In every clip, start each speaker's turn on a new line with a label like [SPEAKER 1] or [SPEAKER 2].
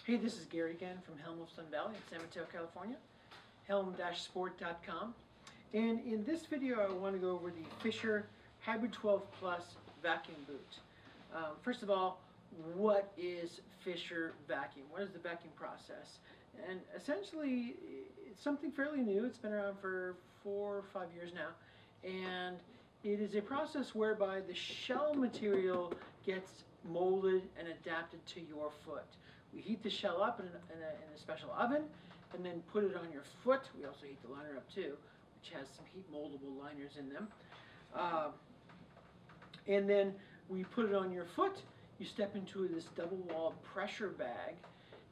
[SPEAKER 1] Hey, this is Gary again from Helm of Sun Valley in San Mateo, California, helm-sport.com. And in this video, I want to go over the Fischer Hybrid 12 Plus vacuum boot. First of all, what is Fischer vacuum? What is the vacuum process? And essentially, it's something fairly new. It's been around for 4 or 5 years now. And it is a process whereby the shell material gets molded and adapted to your foot. We heat the shell up in a special oven and then put it on your foot. We also heat the liner up too, which has some heat moldable liners in them. And then we put it on your foot. You step into this double-walled pressure bag,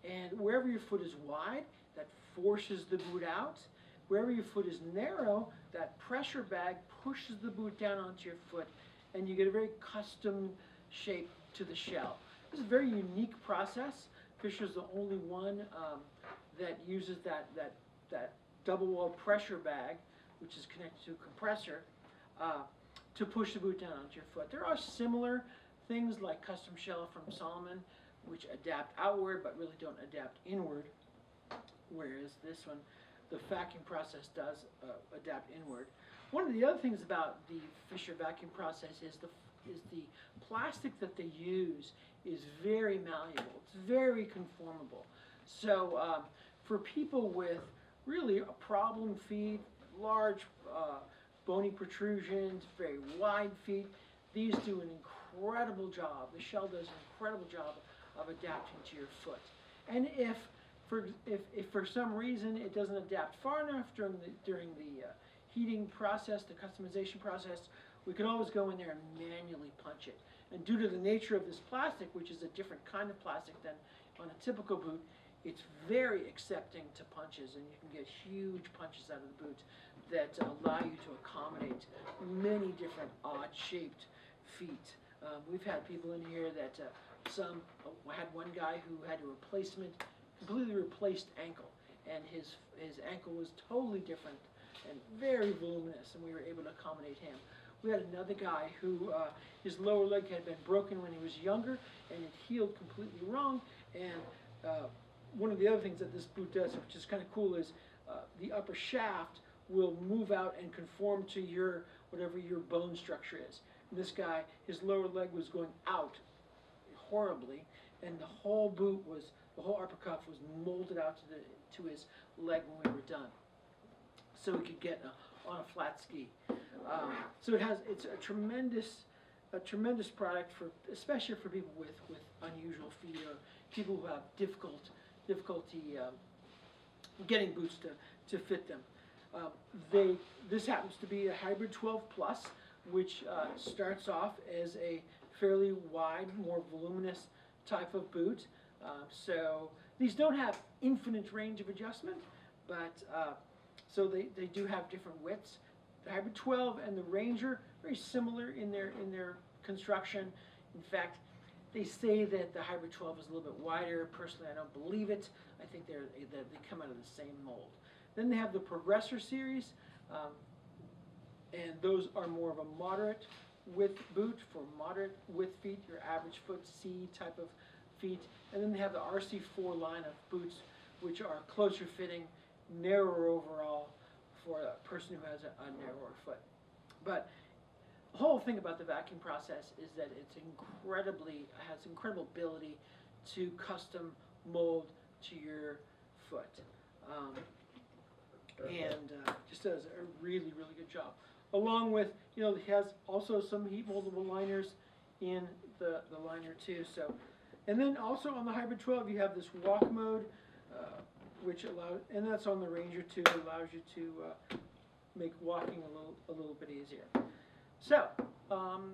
[SPEAKER 1] and wherever your foot is wide, that forces the boot out. Wherever your foot is narrow, that pressure bag pushes the boot down onto your foot, and you get a very custom shape to the shell. This is a very unique process. Fischer's the only one that uses that double-walled pressure bag, which is connected to a compressor, to push the boot down onto your foot. There are similar things like custom shell from Solomon, which adapt outward but really don't adapt inward, whereas this one, the vacuum process does adapt inward. One of the other things about the Fischer vacuum process is the plastic that they use is very malleable. It's very conformable. So for people with really a problem feet, large bony protrusions, very wide feet, these do an incredible job. The shell does an incredible job of adapting to your foot. And if for some reason it doesn't adapt far enough during the heating process, the customization process, we can always go in there and manually punch it. And due to the nature of this plastic, which is a different kind of plastic than on a typical boot, it's very accepting to punches, and you can get huge punches out of the boot that allow you to accommodate many different odd-shaped feet. We've had people in here that had one guy who had a completely replaced ankle, and his ankle was totally different and very voluminous, and we were able to accommodate him. We had another guy who his lower leg had been broken when he was younger, and it healed completely wrong. And one of the other things that this boot does, which is kind of cool, is the upper shaft will move out and conform to whatever your bone structure is. And this guy, his lower leg was going out horribly, and the whole upper cuff was molded out to his leg when we were done, so he could get on a flat ski. So it's a tremendous product especially for people with unusual feet or people who have difficulty getting boots to fit them. This happens to be a Hybrid 12 Plus, which starts off as a fairly wide, more voluminous type of boot. So these don't have infinite range of adjustment, but so they do have different widths. The Hybrid 12 and the Ranger, very similar in their construction. In fact, they say that the Hybrid 12 is a little bit wider. Personally, I don't believe it. I think they come out of the same mold. Then they have the Progressor series, and those are more of a moderate width boot for moderate width feet, your average foot C type of feet. And then they have the RC4 line of boots, which are closer fitting, narrower overall for a person who has a narrower foot. But the whole thing about the vacuum process is that it's has incredible ability to custom mold to your foot. And just does a really, really good job. Along with, it has also some heat moldable liners in the liner too. So, and then also on the Hybrid 12, you have this walk mode, which allows, and that's on the Ranger too. It allows you to make walking a little bit easier. So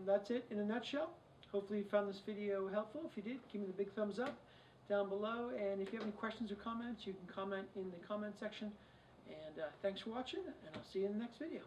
[SPEAKER 1] that's it in a nutshell. Hopefully you found this video helpful. If you did, give me the big thumbs up down below. And if you have any questions or comments, you can comment in the comment section. And thanks for watching, and I'll see you in the next video.